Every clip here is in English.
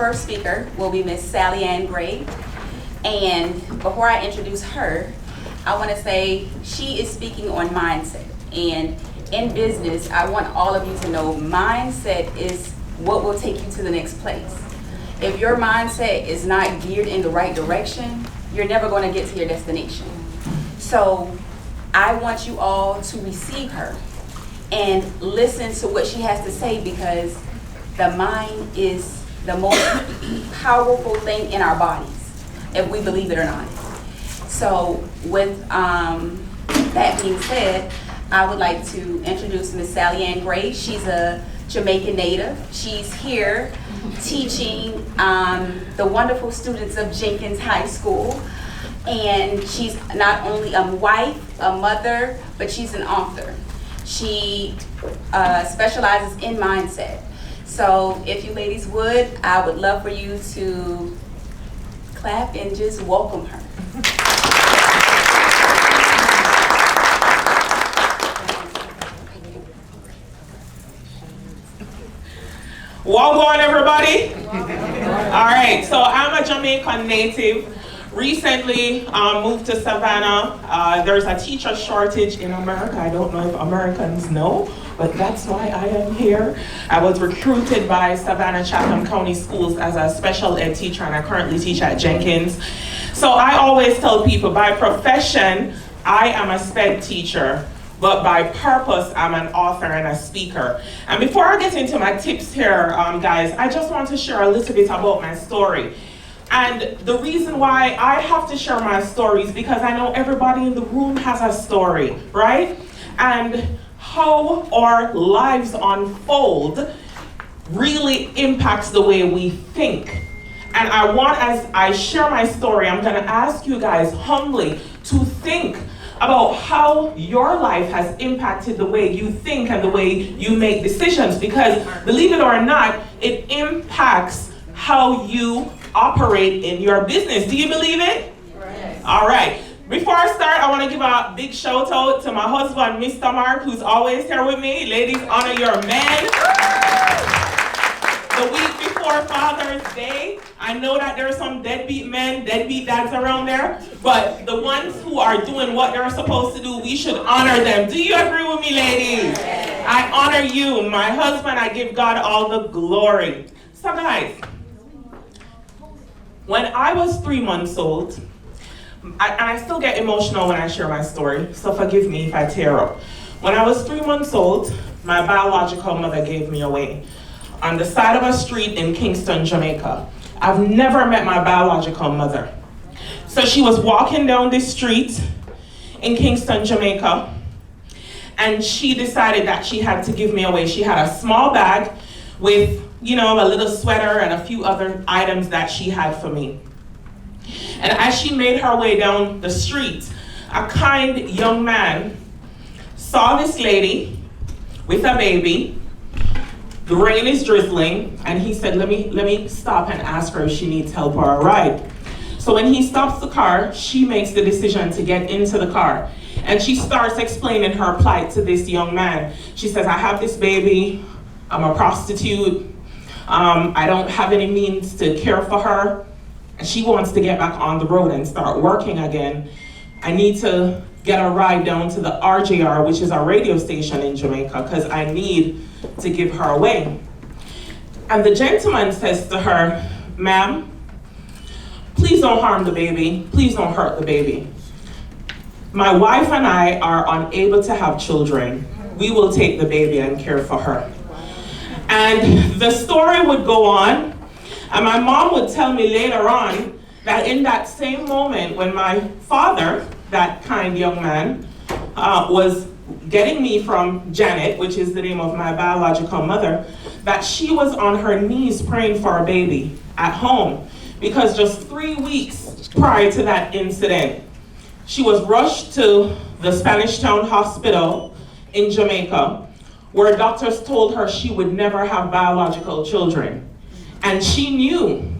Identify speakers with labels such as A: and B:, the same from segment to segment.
A: first speaker will be Miss SallyAnn Gray. And before I introduce her, I want to say she is speaking on mindset. And in business, I want all of you to know mindset is what will take you to the next place. If your mindset is not geared in the right direction, you're never going to get to your destination. So I want you all to receive her and listen to what she has to say, because the mind is the most powerful thing in our bodies, if we believe it or not. So with that being said, I would like to introduce Miss SallyAnn Gray. She's a Jamaican native. She's here teaching the wonderful students of Jenkins High School. And she's not only a wife, a mother, but she's an author. She specializes in mindset. So if you ladies would, I would love for you to clap and just welcome her.
B: Welcome, everybody. All right, so I'm a Jamaican native. Recently moved to Savannah. There's a teacher shortage in America. I don't know if Americans know, but that's why I am here. I was recruited by Savannah Chatham County Schools as a special ed teacher, and I currently teach at Jenkins. So I always tell people, by profession, I am a SPED teacher, but by purpose, I'm an author and a speaker. And before I get into my tips here, guys, I just want to share a little bit about my story. And the reason why I have to share my story is because I know everybody in the room has a story, right? And how our lives unfold really impacts the way we think. And I want, as I share my story, I'm gonna ask you guys humbly to think about how your life has impacted the way you think and the way you make decisions, because believe it or not, it impacts how you operate in your business. Do you believe it? Right. All right. Before I start, I want to give a big shout out to my husband, Mr. Mark, who's always here with me. Ladies, honor your man. The week before Father's Day, I know that there are some deadbeat men, deadbeat dads around there, but the ones who are doing what they're supposed to do, we should honor them. Do you agree with me, ladies? I honor you. My husband, I give God all the glory. So guys, when I was 3 months old, and I still get emotional when I share my story, so forgive me if I tear up. When I was 3 months old, my biological mother gave me away on the side of a street in Kingston, Jamaica. I've never met my biological mother. So she was walking down this street in Kingston, Jamaica, and she decided that she had to give me away. She had a small bag with, you know, a little sweater and a few other items that she had for me. And as she made her way down the street, a kind young man saw this lady with a baby. The rain is drizzling, and he said, let me stop and ask her if she needs help or a ride. So when he stops the car, she makes the decision to get into the car. And she starts explaining her plight to this young man. She says, I have this baby, I'm a prostitute, I don't have any means to care for her. And she wants to get back on the road and start working again. I need to get a ride down to the RJR, which is our radio station in Jamaica, because I need to give her away. And the gentleman says to her, ma'am, please don't harm the baby. Please don't hurt the baby. My wife and I are unable to have children. We will take the baby and care for her. And the story would go on, and my mom would tell me later on that in that same moment when my father, that kind young man, was getting me from Janet, which is the name of my biological mother, that she was on her knees praying for a baby at home, because just 3 weeks prior to that incident, she was rushed to the Spanish Town Hospital in Jamaica, where doctors told her she would never have biological children. And she knew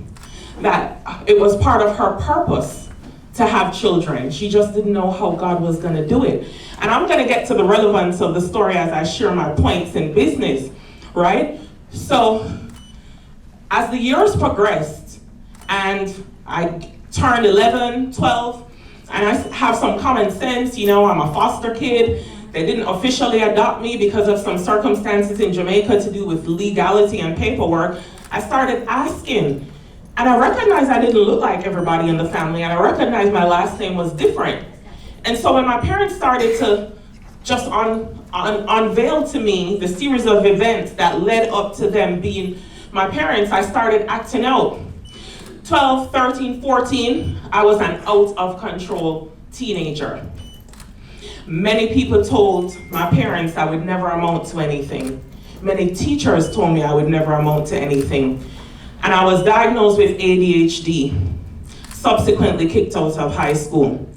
B: that it was part of her purpose to have children. She just didn't know how God was gonna do it. And I'm gonna get to the relevance of the story as I share my points in business, right? So As the years progressed and I turned 11, 12, and I have some common sense, you know, I'm a foster kid. They didn't officially adopt me because of some circumstances in Jamaica to do with legality and paperwork. I started asking, and I recognized I didn't look like everybody in the family, and I recognized my last name was different. And so when my parents started to just unveil to me the series of events that led up to them being my parents, I started acting out. 12, 13, 14, I was an out of control teenager. Many people told my parents I would never amount to anything. Many teachers told me I would never amount to anything. And I was diagnosed with ADHD, subsequently kicked out of high school.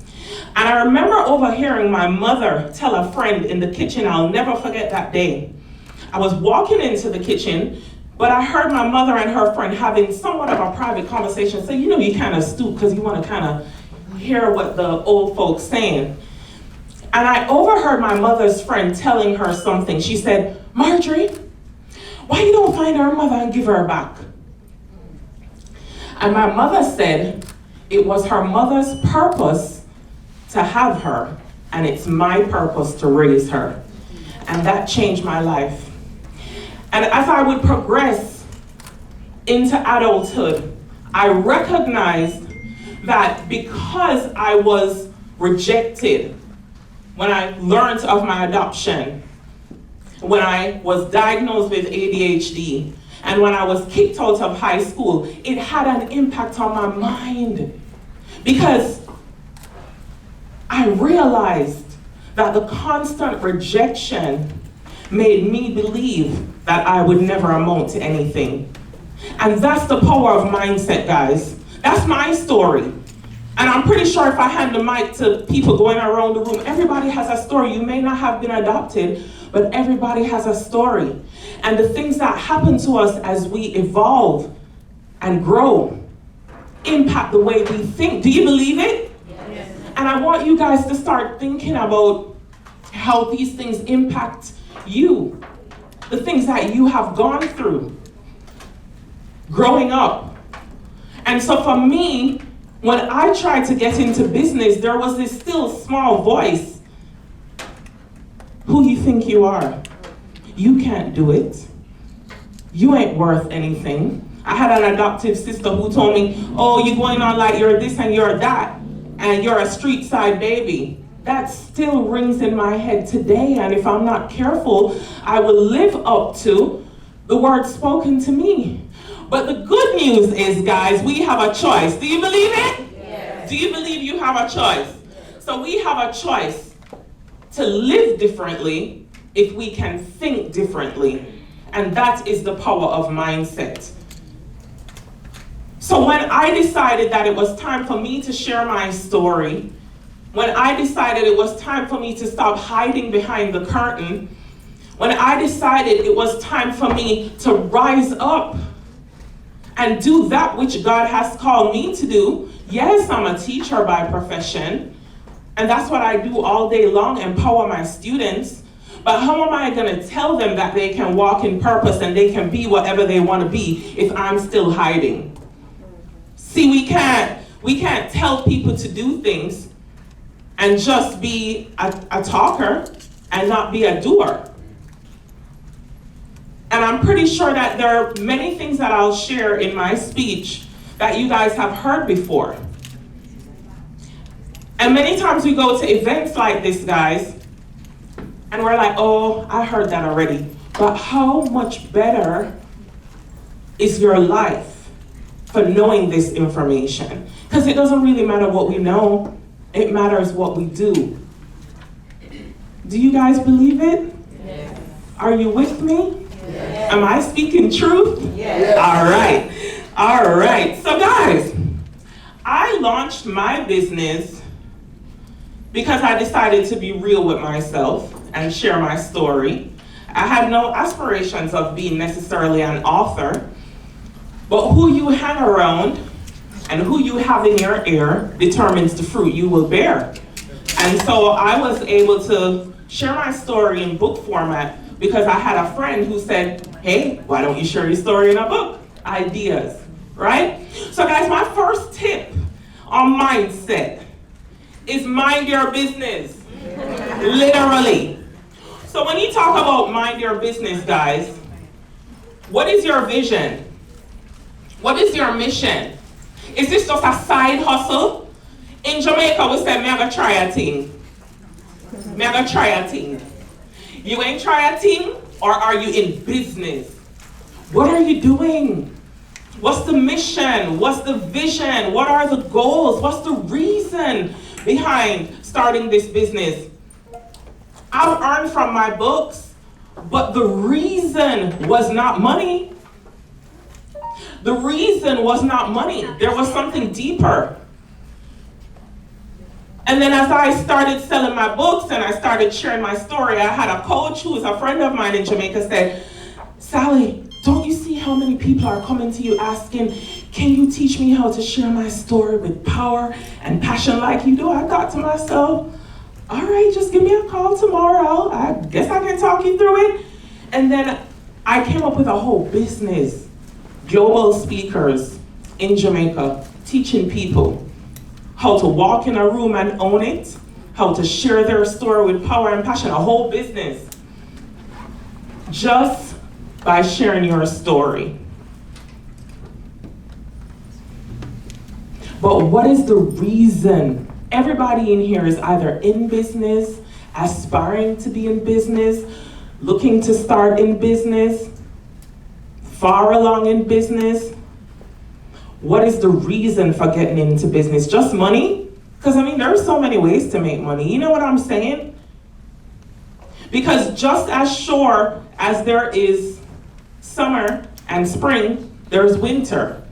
B: And I remember overhearing my mother tell a friend in the kitchen, I'll never forget that day. I was walking into the kitchen, but I heard my mother and her friend having somewhat of a private conversation. So you know you kind of stoop because you want to kind of hear what the old folks saying. And I overheard my mother's friend telling her something. She said, Marjorie, why you don't find her mother and give her back? And my mother said it was her mother's purpose to have her, and it's my purpose to raise her. And that changed my life. And as I would progress into adulthood, I recognized that because I was rejected when I learned of my adoption, when I was diagnosed with ADHD, and when I was kicked out of high school, it had an impact on my mind. Because I realized that the constant rejection made me believe that I would never amount to anything. And that's the power of mindset, guys. That's my story. And I'm pretty sure if I hand the mic to people going around the room, everybody has a story. You may not have been adopted, but everybody has a story. And the things that happen to us as we evolve and grow impact the way we think. Do you believe it? Yes. And I want you guys to start thinking about how these things impact you. The things that you have gone through growing up. And so for me, when I tried to get into business, there was this still small voice. Who you think you are? You can't do it. You ain't worth anything. I had an adoptive sister who told me, oh, you're going on like you're this and you're that, and you're a street side baby. That still rings in my head today, and if I'm not careful, I will live up to the words spoken to me. But the good news is, guys, we have a choice. Do you believe it? Yes. Do you believe you have a choice? Yes. So we have a choice to live differently if we can think differently. And that is the power of mindset. So when I decided that it was time for me to share my story, when I decided it was time for me to stop hiding behind the curtain, when I decided it was time for me to rise up and do that which God has called me to do. Yes, I'm a teacher by profession, and that's what I do all day long, empower my students. But how am I going to tell them that they can walk in purpose and they can be whatever they want to be if I'm still hiding? See, we can't tell people to do things and just be a talker and not be a doer. And I'm pretty sure that there are many things that I'll share in my speech that you guys have heard before. And many times we go to events like this, guys, and we're like, oh, I heard that already. But how much better is your life for knowing this information? Because it doesn't really matter what we know, it matters what we do. Do you guys believe it? Yes. Are you with me? Yes. Am I speaking truth? Yes. All right. So guys, I launched my business because I decided to be real with myself and share my story. I had no aspirations of being necessarily an author, but who you hang around and who you have in your ear determines the fruit you will bear. And so I was able to share my story in book format because I had a friend who said, hey, why don't you share your story in a book? ideas, right? So guys, my first tip on mindset is mind your business, literally. So when you talk about mind your business, guys, what is your vision? What is your mission? Is this just a side hustle? In Jamaica, we say, me I go try a thing. Me I go try a thing. You ain't try a thing, or are you in business? What are you doing? What's the mission? What's the vision? What are the goals? What's the reason behind starting this business? I've earned from my books, but the reason was not money. The reason was not money. There was something deeper. And then as I started selling my books and I started sharing my story, I had a coach who is a friend of mine in Jamaica said, Sally, don't you see how many people are coming to you asking, can you teach me how to share my story with power and passion like you do? I thought to myself, all right, just give me a call tomorrow. I guess I can talk you through it. And then I came up with a whole business. Global speakers in Jamaica, teaching people how to walk in a room and own it, how to share their story with power and passion, a whole business. Just by sharing your story. But what is the reason? Everybody in here is either in business, aspiring to be in business, looking to start in business, far along in business. What is the reason for getting into business? Just money? Because I mean, there's so many ways to make money. You know what I'm saying? Because just as sure as there is summer and spring, there's winter.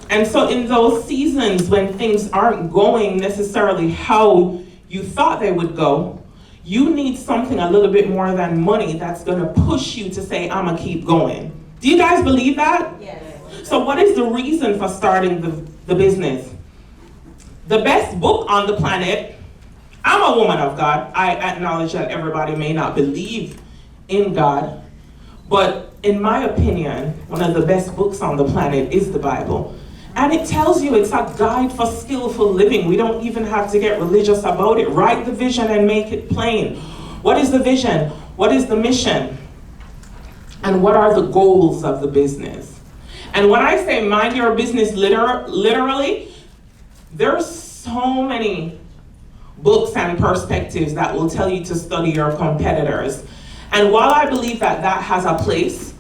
B: And so in those seasons when things aren't going necessarily how you thought they would go, you need something a little bit more than money that's gonna push you to say, I'm gonna keep going. Do you guys believe that?
A: Yes.
B: So what is the reason for starting the business? The best book on the planet, I'm a woman of God. I acknowledge that everybody may not believe in God, but in my opinion, one of the best books on the planet is the Bible. And it tells you it's a guide for skillful living. We don't even have to get religious about it. Write the vision and make it plain. What is the vision? What is the mission? And what are the goals of the business? And when I say mind your business literally, there's so many books and perspectives that will tell you to study your competitors. And while I believe that that has a place,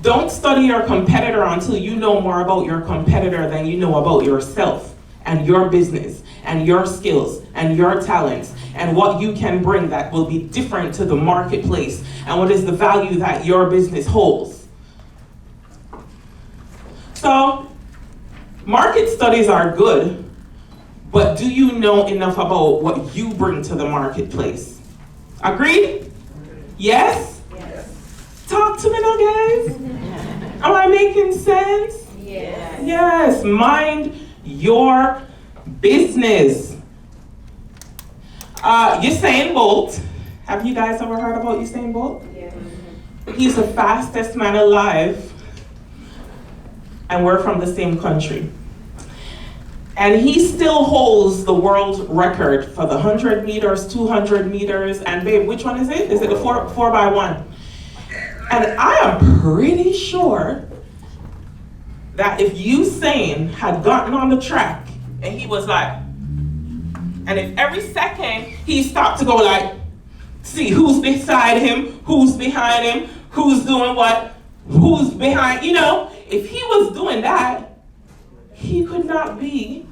B: don't study your competitor until you know more about your competitor than you know about yourself and your business and your skills and your talents and what you can bring that will be different to the marketplace and what is the value that your business holds. So, market studies are good, but do you know enough about what you bring to the marketplace? Agreed? Yes? Yes. Talk to me now, guys. Am I making sense?
A: Yes.
B: Yes, mind your business. Usain Bolt. Have you guys ever heard about Usain Bolt?
A: Yes.
B: He's the fastest man alive, and we're from the same country. And he still holds the world record for the 100 meters, 200 meters, and babe, which one is it? Is it the 4x1? And I am pretty sure that if Usain had gotten on the track and he was like, and if every second he stopped to go like, see who's beside him, who's behind him, who's doing what, who's behind, you know, if he was doing that, he could not be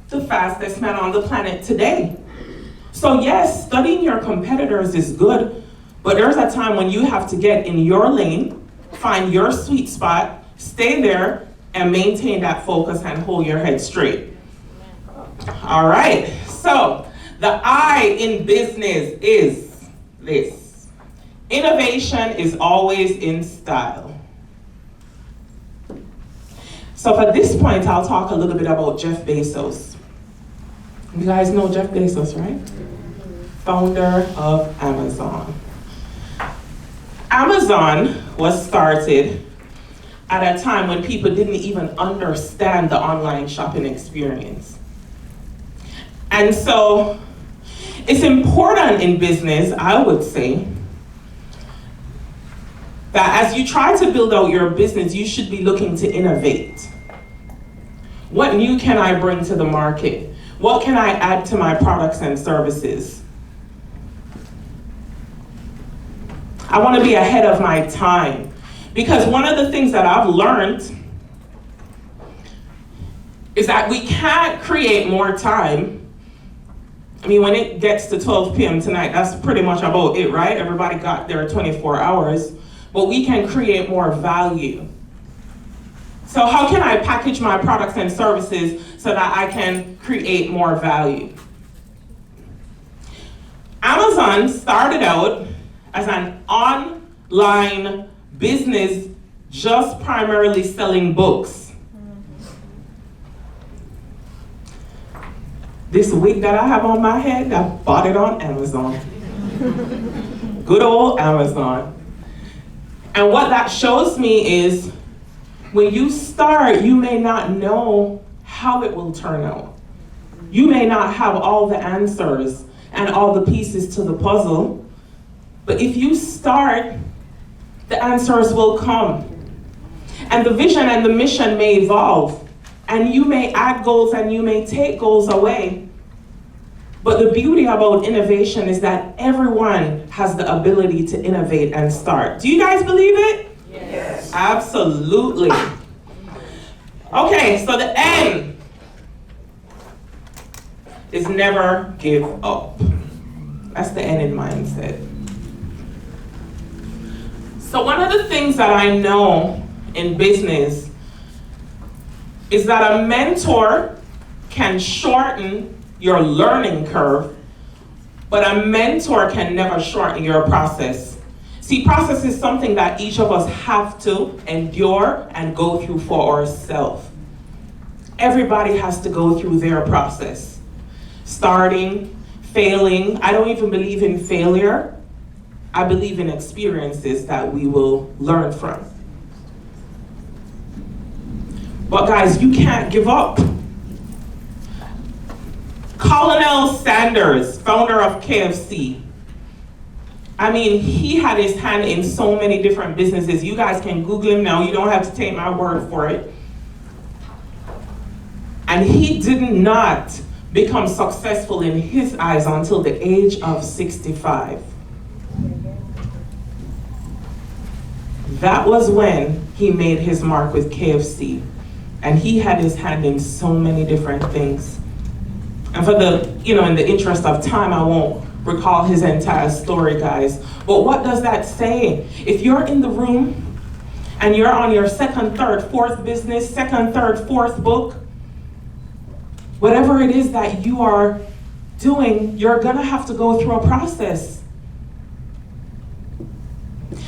B: the fastest man on the planet today. So yes, studying your competitors is good, but there's a time when you have to get in your lane, find your sweet spot, stay there, and maintain that focus and hold your head straight. All right, so the I in business is this. Innovation is always in style. So for this point, I'll talk a little bit about Jeff Bezos. You guys know Jeff Bezos, right? Founder of Amazon. Amazon was started at a time when people didn't even understand the online shopping experience. And so it's important in business, I would say, that as you try to build out your business, you should be looking to innovate. What new can I bring to the market? What can I add to my products and services? I want to be ahead of my time. Because one of the things that I've learned is that we can't create more time. I mean, when it gets to 12 p.m. tonight, that's pretty much about it, right? Everybody got their 24 hours. But we can create more value. So how can I package my products and services so that I can create more value? Amazon started out as an online business just primarily selling books. This wig that I have on my head, I bought it on Amazon. Good old Amazon. And what that shows me is when you start, you may not know how it will turn out. You may not have all the answers and all the pieces to the puzzle, but if you start, the answers will come. And the vision and the mission may evolve, and you may add goals and you may take goals away. But the beauty about innovation is that everyone has the ability to innovate and start. Do you guys believe it?
C: Yes.
B: Absolutely. Okay, so the N is never give up. That's the N in mindset. So one of the things that I know in business is that a mentor can shorten your learning curve, but a mentor can never shorten your process. See, process is something that each of us have to endure and go through for ourselves. Everybody has to go through their process. Starting, failing. I don't even believe in failure. I believe in experiences that we will learn from. But guys, you can't give up. Colonel Sanders, founder of KFC. I mean, he had his hand in so many different businesses. You guys can Google him now. You don't have to take my word for it. And he did not become successful in his eyes until the age of 65. That was when he made his mark with KFC. And he had his hand in so many different things. And for the, in the interest of time, I won't recall his entire story, guys. But what does that say? If you're in the room and you're on your second, third, fourth business, second, third, fourth book, whatever it is that you are doing, you're gonna have to go through a process.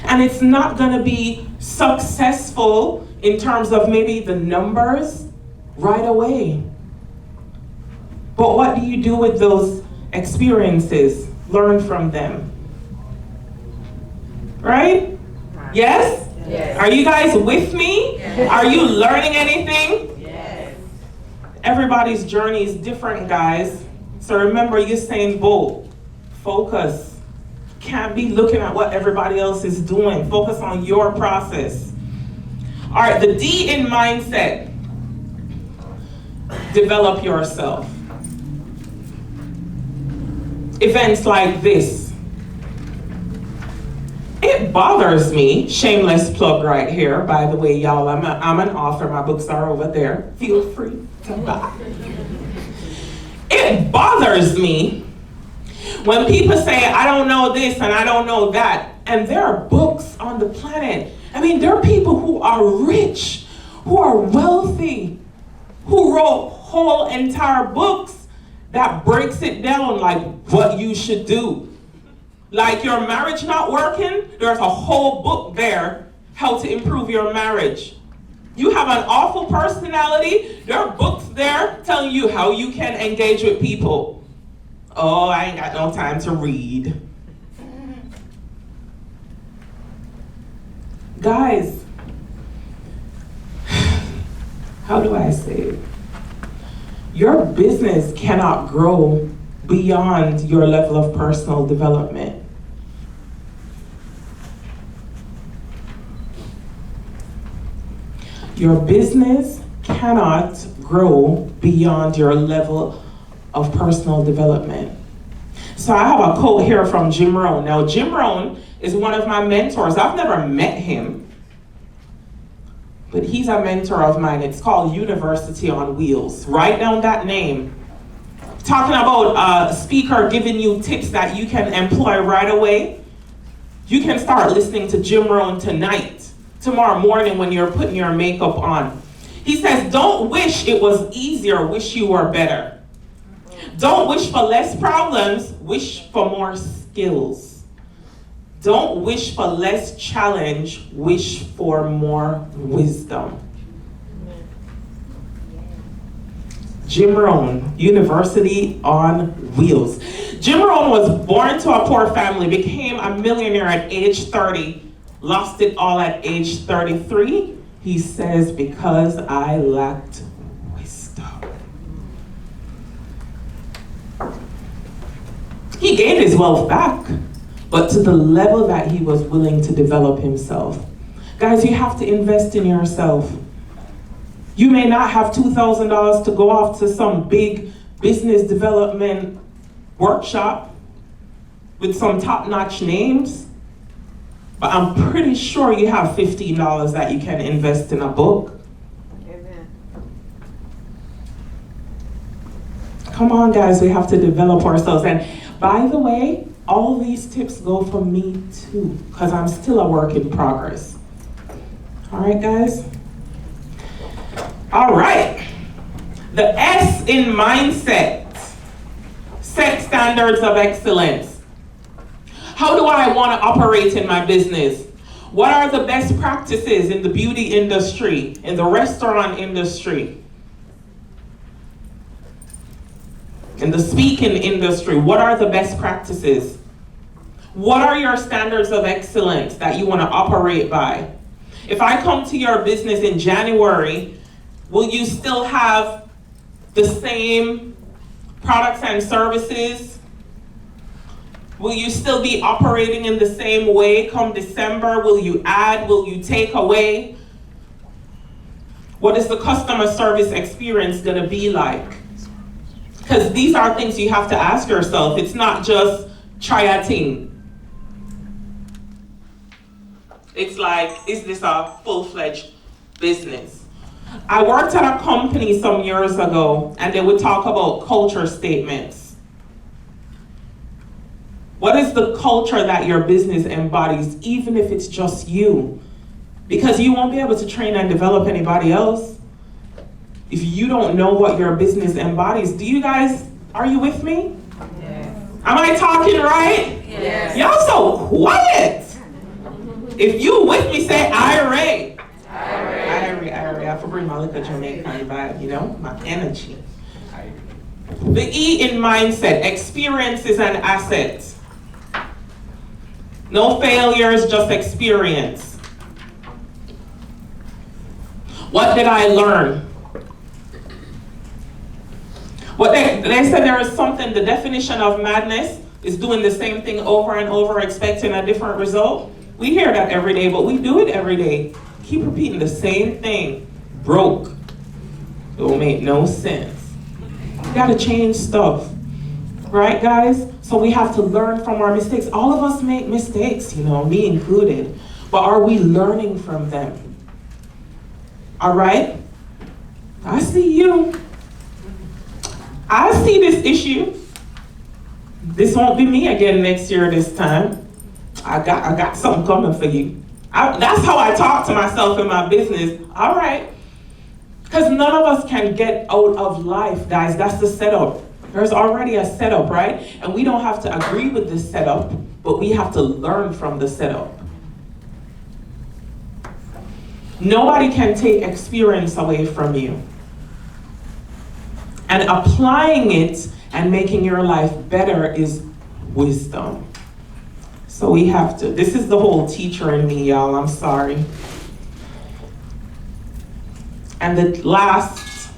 B: And it's not gonna be successful in terms of maybe the numbers right away. But what do you do with those experiences? Learn from them. Right? Yes?
C: Yes.
B: Are you guys with me?
C: Yes.
B: Are you learning anything?
C: Yes.
B: Everybody's journey is different, guys. So remember, Usain Bolt. Focus. Can't be looking at what everybody else is doing. Focus on your process. All right, the D in mindset. Develop yourself. Events like this. It bothers me, shameless plug right here, by the way, y'all, I'm an author, my books are over there. Feel free to buy. It bothers me when people say, I don't know this and I don't know that, and there are books on the planet. I mean, there are people who are rich, who are wealthy, who wrote whole entire books that breaks it down like what you should do. Like your marriage not working, there's a whole book there, how to improve your marriage. You have an awful personality, there are books there telling you how you can engage with people. Oh, I ain't got no time to read. Guys, how do I say it? Your business cannot grow beyond your level of personal development. Your business cannot grow beyond your level of personal development. So I have a quote here from Jim Rohn. Now, Jim Rohn is one of my mentors. I've never met him, but he's a mentor of mine. It's called University on Wheels. Write down that name. Talking about a speaker giving you tips that you can employ right away. You can start listening to Jim Rohn tonight, tomorrow morning when you're putting your makeup on. He says, don't wish it was easier, wish you were better. Don't wish for less problems, wish for more skills. Don't wish for less challenge, wish for more wisdom. Jim Rohn, University on Wheels. Jim Rohn was born to a poor family, became a millionaire at age 30, lost it all at age 33. He says, because I lacked wisdom. He gained his wealth back, but to the level that he was willing to develop himself. Guys, you have to invest in yourself. You may not have $2,000 to go off to some big business development workshop with some top-notch names, but I'm pretty sure you have $15 that you can invest in a book.
C: Amen.
B: Come on, guys, we have to develop ourselves. And by the way, all these tips go for me too, because I'm still a work in progress. All right, guys? All right. The S in mindset. Set standards of excellence. How do I want to operate in my business? What are the best practices in the beauty industry, in the restaurant industry, in the speaking industry? What are the best practices? What are your standards of excellence that you want to operate by? If I come to your business in January, will you still have the same products and services? Will you still be operating in the same way come December? Will you add? Will you take away? What is the customer service experience going to be like? Because these are things you have to ask yourself. It's not just try a thing. It's like, is this a full-fledged business? I worked at a company some years ago, and they would talk about culture statements. What is the culture that your business embodies, even if it's just you? Because you won't be able to train and develop anybody else if you don't know what your business embodies. Do you guys, are you with me?
C: Yes.
B: Am I talking right?
C: Yes.
B: Y'all so quiet. If you with me, say IRA. I have to bring my look at Jamaican vibe, you know, my energy. The E in mindset, experience is an asset. No failures, just experience. What did I learn? What they said there is something, the definition of madness is doing the same thing over and over, expecting a different result. We hear that every day, but we do it every day. Keep repeating the same thing. Broke. Don't make no sense. You gotta change stuff. Right, guys? So we have to learn from our mistakes. All of us make mistakes, you know, me included. But are we learning from them? All right? I see you. I see this issue. This won't be me again next year this time. I got something coming for you. That's how I talk to myself in my business. All right. Because none of us can get out of life, guys. That's the setup. There's already a setup, right? And we don't have to agree with this setup, but we have to learn from the setup. Nobody can take experience away from you. And applying it and making your life better is wisdom. So we have to, this is the whole teacher in me, y'all, I'm sorry. And the last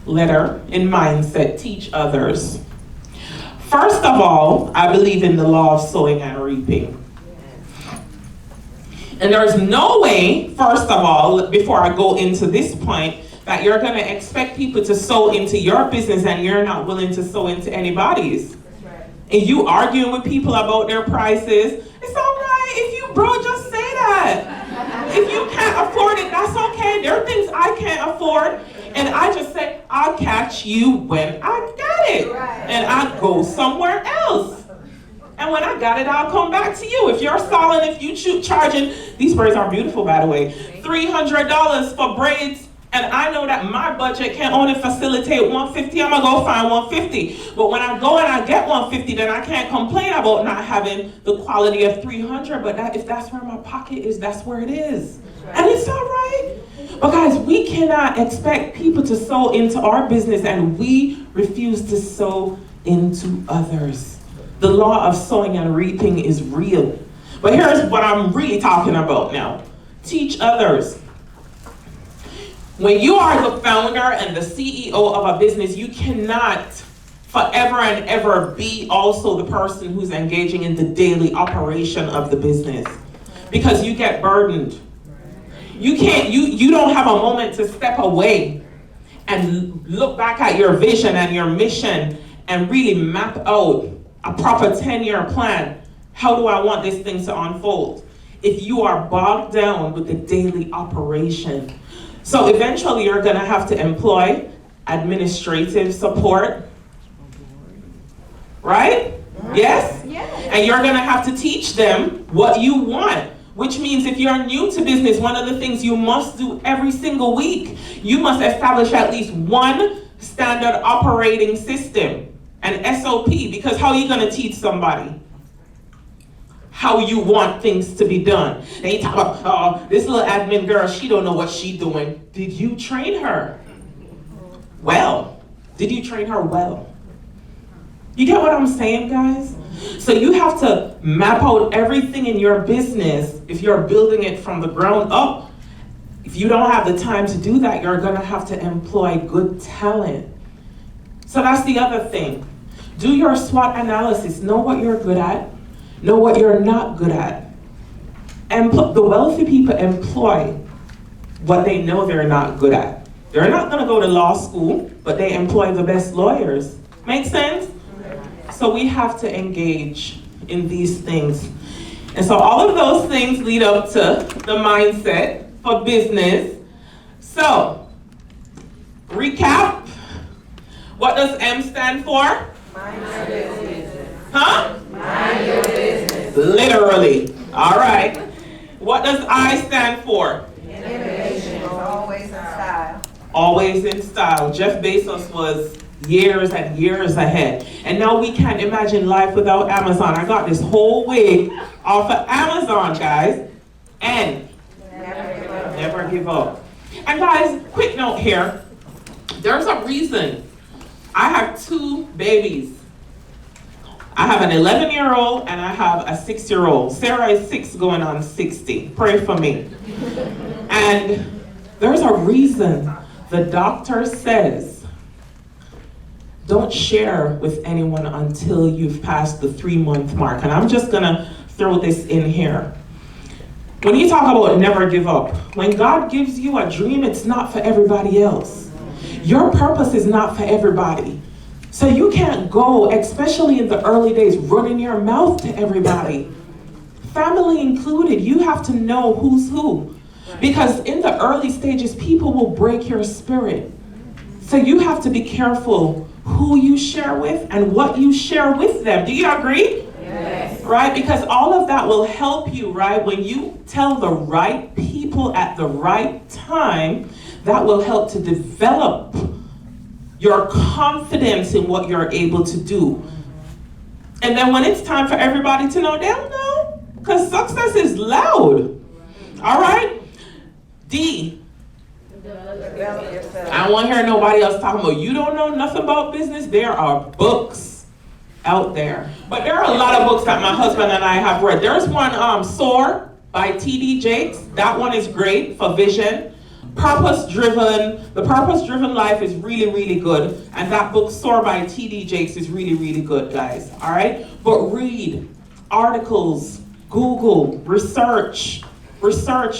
B: letter in mindset, teach others. First of all, I believe in the law of sowing and reaping. And there's no way, first of all, before I go into this point, that you're going to expect people to sow into your business and you're not willing to sow into anybody's. And you arguing with people about their prices, it's all right. If you broke, just say that. If you can't afford it, that's okay. There are things I can't afford. And I just say, I'll catch you when I got it. And I go somewhere else. And when I got it, I'll come back to you. If you're selling, if you charging, these braids are beautiful, by the way, $300 for braids, and I know that my budget can only facilitate $150, I'm gonna go find $150. But when I go and I get $150, then I can't complain about not having the quality of $300. But if that's where my pocket is, that's where it is. And it's all right. But guys, we cannot expect people to sow into our business and we refuse to sow into others. The law of sowing and reaping is real. But here's what I'm really talking about now. Teach others. When you are the founder and the CEO of a business, you cannot forever and ever be also the person who's engaging in the daily operation of the business, because you get burdened. You don't have a moment to step away and look back at your vision and your mission and really map out a proper 10-year plan. How do I want this thing to unfold? If you are bogged down with the daily operation. So eventually you're gonna have to employ administrative support, right? Yes? And you're gonna have to teach them what you want, which means if you're new to business, one of the things you must do every single week, you must establish at least one standard operating system, an SOP, because how are you gonna teach somebody how you want things to be done? And you talk about, oh, this little admin girl, she don't know what she's doing. Did you train her well? Did you train her well? You get what I'm saying, guys? So you have to map out everything in your business if you're building it from the ground up. If you don't have the time to do that, you're gonna have to employ good talent. So that's the other thing. Do your SWOT analysis. Know what you're good at. Know what you're not good at. And the wealthy people employ what they know they're not good at. They're not gonna go to law school, but they employ the best lawyers. Make sense? So we have to engage in these things. And so all of those things lead up to the mindset for business. So, recap. What does M stand for?
C: Mind your business.
B: Huh?
C: Mind your business.
B: Literally. All right. What does I stand for?
C: Innovation. Always in style.
B: Always in style. Jeff Bezos was years and years ahead. And now we can't imagine life without Amazon. I got this whole wig off of Amazon, guys. And never give up. And guys, quick note here. There's a reason I have two babies. I have an 11-year-old and I have a 6-year-old. Sarah is 6 going on 60. Pray for me. And there's a reason the doctor says, don't share with anyone until you've passed the 3-month mark. And I'm just gonna throw this in here. When you talk about never give up, when God gives you a dream, it's not for everybody else. Your purpose is not for everybody. So you can't go, especially in the early days, running your mouth to everybody. Family included, you have to know who's who. Because in the early stages, people will break your spirit. So you have to be careful who you share with and what you share with them. Do you agree?
C: Yes.
B: Right? Because all of that will help you, right? When you tell the right people at the right time, that will help to develop your confidence in what you're able to do. And then when it's time for everybody to know, they'll know. Because success is loud. All right? D. I don't want to hear nobody else talking about, you don't know nothing about business. There are books out there. But there are a lot of books that my husband and I have read. There's one, Soar. by T.D. Jakes. That one is great for vision. The Purpose-Driven Life is really, really good. And that book, Soar by T.D. Jakes, is really, really good, guys. All right? But read articles, Google, research,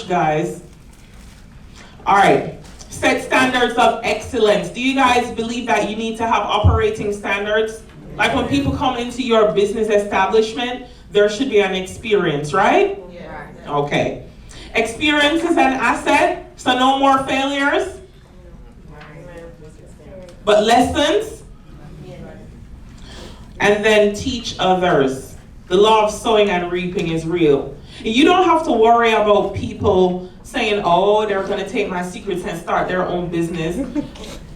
B: guys. All right. Set standards of excellence. Do you guys believe that you need to have operating standards? Like when people come into your business establishment, there should be an experience, right?
C: Yeah.
B: Okay. Experience is an asset, so no more failures, but lessons. And then teach others. The law of sowing and reaping is real. You don't have to worry about people saying, oh, they're going to take my secrets and start their own business.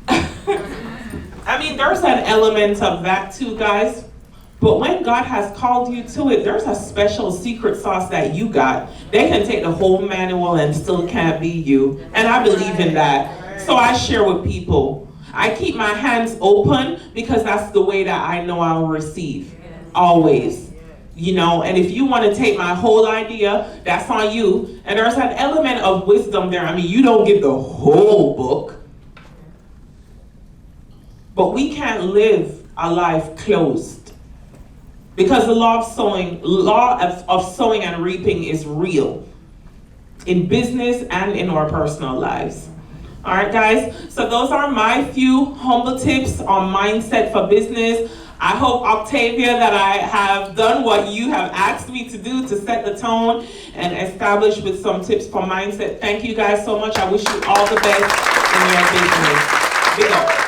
B: I mean, there's an element of that too, guys. But when God has called you to it, there's a special secret sauce that you got. They can take the whole manual and still can't be you. And I believe in that. So I share with people. I keep my hands open because that's the way that I know I'll receive. Always. You know, and if you want to take my whole idea, that's on you. And there's an element of wisdom there. I mean, you don't get the whole book. But we can't live a life closed. Because the law of sowing and reaping is real. In business and in our personal lives. All right, guys. So those are my few humble tips on mindset for business. I hope, Octavia, that I have done what you have asked me to do to set the tone and establish with some tips for mindset. Thank you guys so much. I wish you all the best in your business. Big up.